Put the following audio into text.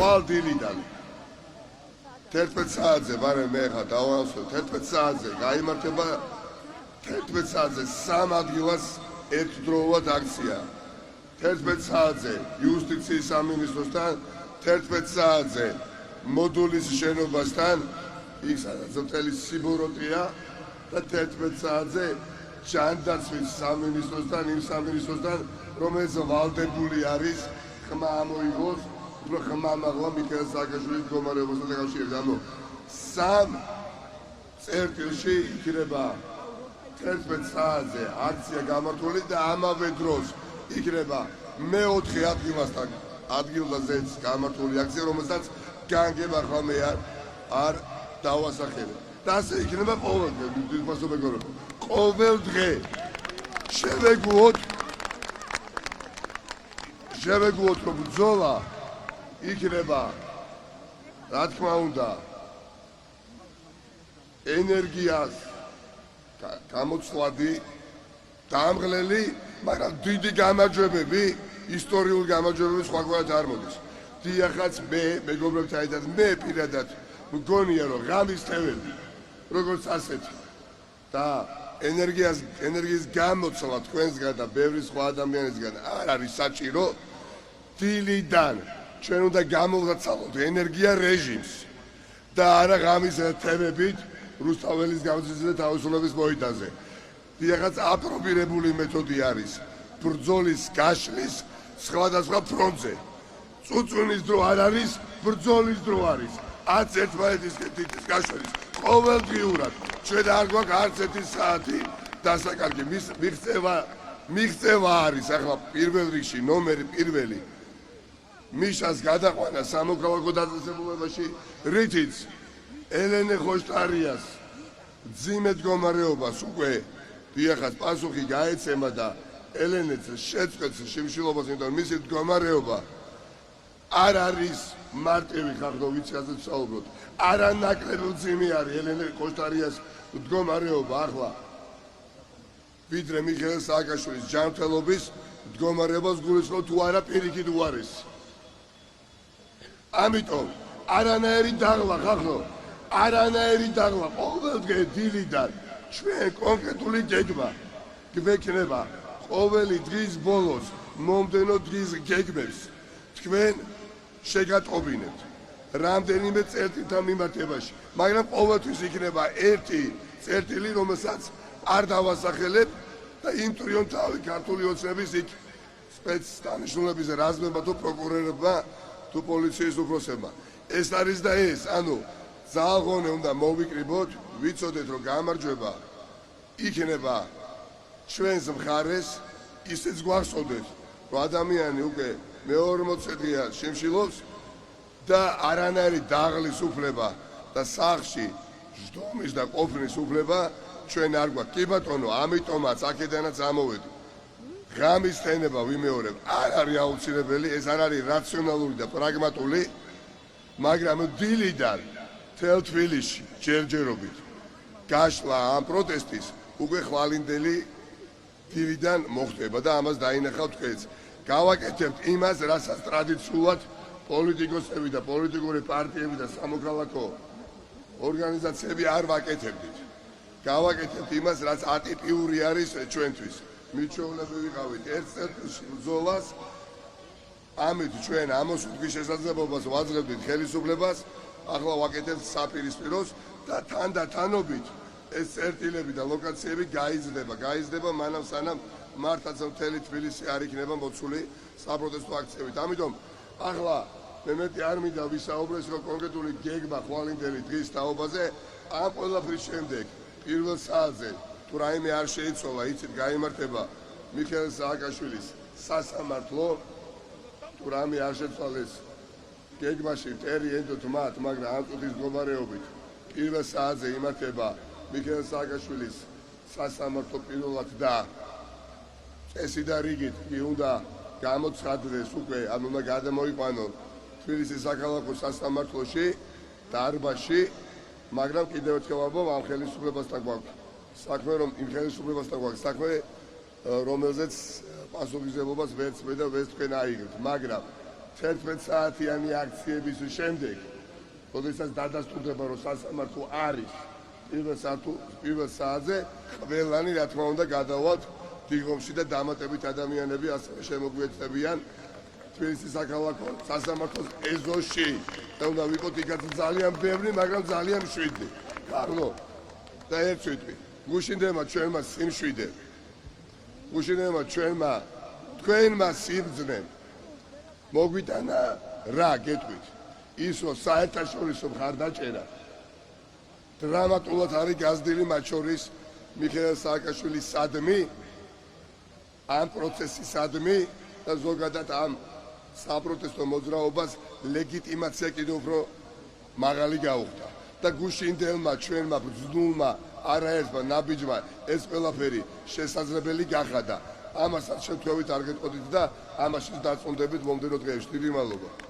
ხვალ დილიდან 11 საათზე ვარე მე ხა დავასვე 11 საათზე გაიმართება 11 საათზე სამ ადგილას ერთდროულად აქცია 11 საათზე იუსტიციის სამინისტროსთან 11 საათზე მოდულის შენობასთან იქ სადაც მთელი სიბოროტია და 11 საათზე ჯანდაცვის სამინისტროსთან იმ სამინისტროსთან რომელიც ვალდებული არის ხმა ამოიღოს უფრო ხმა მაღლა მიხეილ სააკაშვილის მდგომარეობასთან დაკავშირებით ანუ სამ წერტილში იქნება 11 საათზე აქცია გამართული და ამავე დროს იქნება მეოთხე ადგილზეც გამართული აქცია რომელსაც განგება ხოლმე არ დავასახელებ და ასე იქნება ყოველდღე დიდხანს მეგობრებო ყოველდღე შევეგუოთ რომ ბრძოლა იქნება რა თქმა უნდა ენერგიას გამოცვლადი დამღლელი მაგრამ დიდი გამარჯვებები ისტორიული გამარჯვებები სხვაგვარად არ მოდის დიახაც მე მეგობრებთან ერთად მე პირადად მგონია რომ ღამის თევები როგორც ასეთი და ენერგიის გამოცვლა თქვენსგან და ბევრი სხვა ადამიანისგან არ არის საჭირო დილიდან ჩვენ უნდა გამოვაცალოთ ენერგია რეჟიმს და არა ღამის თევებით რუსთაველის გამოცდის და თავისუფლების მოედანზე დიახაც აპრობირებული მეთოდი არის ბრძოლის გაშლის სხვადასხვა ფრონტზე წუწუნის დრო არ არის ბრძოლის დრო არის არც ერთმანეთის გაშლის ყოველდღიურად ჩვენ არ გვაქვს არც ერთი საათი დასაკარგი მიღწევა არის ახლა პირველ რიგში ნომერი პირველი მიშას გადაყვანა სამოქალაქო დაწესებულებაში რითიც ელენე ხოშტარიას ძიმე მდგომარეობას უკვე დიახაც პასუხი გაეცემა და ელენეც შეწყვეტს შიმშილობას იმიტომ მისი მდგომარეობა არ არის მარტივი ხახდო ვიცი ასე ვსაუბრობთ არანაკლები ძიმე არის ელენე ხოშტარიას მდგომარეობა ახლა ვიდრე მიხეილ სააკაშვილის ჯანმრთელობის მდგომარეობას გულისხმობ თუ არა პირიქით უარეს ამიტომ არანაირი დაღლა ხახდო არანაირი დაღლა ყოველდღე დილიდან ჩვენ კონკრეტული გეგმა გვექნება ყოველი დღის ბოლოს მომდენო დღის გეგმებს თქვენ შეგატყობინებთ რამდენიმე წერტილთან მიმართებაში მაგრამ ყოველთვის იქნება ერთი წერტილი რომელსაც არ დავასახელებ და იმ ტრიუმფალური ქართული ოცნების იქ სპეცდანიშნულების რაზმებმა თუ პროკურორებმა თუ პოლიციის უფროსებმა ეს არის და ეს ანუ ძალღონე უნდა მოვიკრიბოთ ვიცოდეთ რომ გამარჯვება იქნება ჩვენს მხარეს ისეც გვახსოვდეთ რომ ადამიანი უკვე მეორე 40 დღეა შემშილობს და არანაირი დაღლის უფლება და სახლში ჟდომის და ყოფნის უფლება ჩვენ არ გვაქვს კი ბატონო ამიტომაც აქედანაც ამოვედი ღამის თენება ვიმეორებ არ არის აუცილებელი ეს არ არის რაციონალური და პრაგმატული მაგრამ დილიდან თელ თბილისში ჯერჯერობით გაშლა ამ პროტესტის უკვე ხვალინდელი დილიდან მოხდება და ამას დაინახავთ თქვენც გავაკეთებთ იმას რასაც ტრადიციულად პოლიტიკოსები და პოლიტიკური პარტიები და სამოქალაქო ორგანიზაციები არ ვაკეთებდით გავაკეთებთ იმას რაც ატიპიური არის ჩვენთვის მიჩვეულები ვიყავით ერთ წერტილში ბრძოლას ამით ჩვენ ამოსულის შესაძლებლობას ვაძლევდით ხელისუფლებას ახლა ვაკეთებთ საპირისპიროს და თანდათანობით ეს წერტილები და ლოკაციები გაიზრდება მანამ სანამ მართლაც მთელი თბილისი არ იქნება მოცული საპროტესტო აქციებით ამიტომ ახლა მე მეტი არ მინდა ვისაუბროს რომ კონკრეტული გეგმა ხვალინდელი დღის თაობაზე ამ ყველაფრის შემდეგ პირველ საათზე თუ რაიმე არ შეიცვალა იცით გაიმართება მიხეილ სააკაშვილის სასამართლო თუ რამე არ შეცვალეს გეგმაში მტერი ენდოთ მაგრამ ამ წუთის მდგომარეობით პირველ საათზე იმართება მიხეილ სააკაშვილის სასამართლო პირველად და წესი და რიგით კი უნდა გამოცხადდეს უკვე ან უნდა გადამოიყვანონ თბილისის საქალაქო სასამართლოში დარბაზში მაგრამ კიდევ ერთხელ ვამბობ ამ ხელისუფლებასთან გვაქვს საქმე რომ იმ ხელისუფლებასთან გვაქვს საქმე რომელზეც პასუხისმგებლობას ვერც მე და ვერც თქვენ აიღებთ მაგრამ 11 საათიანი აქციების შემდეგ, როდესაც დადასტურდება, რომ სასამართლო არის პირველ საათზე, ყველანი რა თქმა უნდა გადავალთ დიღომში და დამატებით ადამიანები ასევე შემოგვიეცდებიან თბილისის საქალაქო სასამართლოს ეზოში. და უნდა ვიყოთ იქაც ძალიან ბევრი, მაგრამ ძალიან მშვიდი. კარგო? და ერთ ვიტყვი. გუშინდება ჩვენმა სიმშვიდემ. გუშინდება თქვენმა სიბრძნემ. მოგვიტანა რა გეტყვით? ის რომ საერთაშორისო მხარდაჭერა დრამატულად არის გაზრდილი, მათ შორის მიხეილ სააკაშვილის სადმი, ამ პროცესისადმი და ზოგადად ამ საპროტესტო მოძრაობას ლეგიტიმაცია კიდევ უფრო მაღალი გაუხდა. და გუშინდელმა ჩვენმა ბრძნულმა არაერთმა ნაბიჯმა ეს ყველაფერი შესაძლებელი გახადა. ამასაც შევთქვევით არ გეტყოდით და ამაშიც დარწმუნდებით მომდევნო დღეებში. დიდი მადლობა.